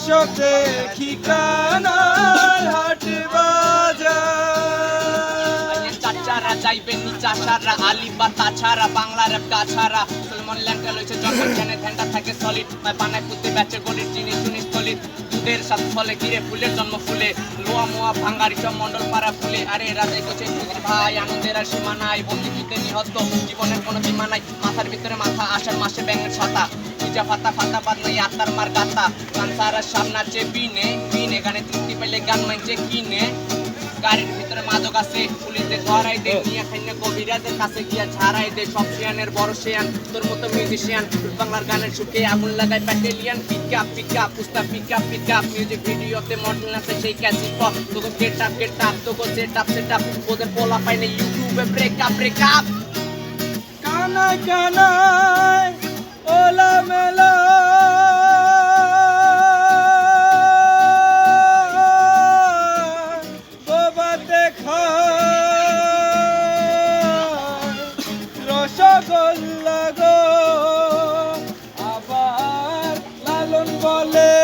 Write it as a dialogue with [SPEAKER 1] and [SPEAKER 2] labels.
[SPEAKER 1] সব দেখি কানার হাট বাজার।
[SPEAKER 2] চাচারা যাইবেন নি চাচারা আলি বা তাছাড়া বাংলা র্যাপ কাছাড়া সলমন ল্যাংটা লইছে জন্ম জ্ঞানে ধ্যানটা থাকে সলিড বানায় পুঁতে বেচে গলির জিনিস জিনিস তলিড দুধের সাথে ফলে ঘিরে ফুলের জন্ম ফুলে লোয়া মোয়া ভাঙ্গারি সব মন্ডল পাড়া ফুলে আরে রাজাই কোচে চুদির ভাই আনন্দের আর সীমা নাই বন্দি যুদ্ধে নিহত জীবনের কোনো সীমা নাই মাথার ভিতরে মাথা আষাঢ় মাসে ব্যাঙের ছাতা পূজা ফাতা ফাতা বাদ নাই আত্মার মার গাতা কানসারার সামনে আছে বিনে বিনে গানে তৃপ্তি পেলে গান মানছে কিনে গাড়ির ভিতরে মাদক আছে পুলিশদের ধরাই দে নিয়ে খাইনে কবিরাজের কাছে গিয়া ছাড়াই দে সব শিয়ানের বড় শিয়ান তোর মতো মিউজিশিয়ান বাংলার গানের সুখে আগুন লাগায় প্যাটেলিয়ান পিকা পুস্তা পিকা মিউজিক ভিডিওতে মডেল আছে সেই ক্যাসিট পপ তোকে গেট আপ তোকে সেট আপ ওদের পোলা পাইনে ইউটিউবে ব্রেক আপ
[SPEAKER 1] কানায় কানায় ওলা মেলা বোবাতে খায় রসগোল্লা গো আবার লালন বলে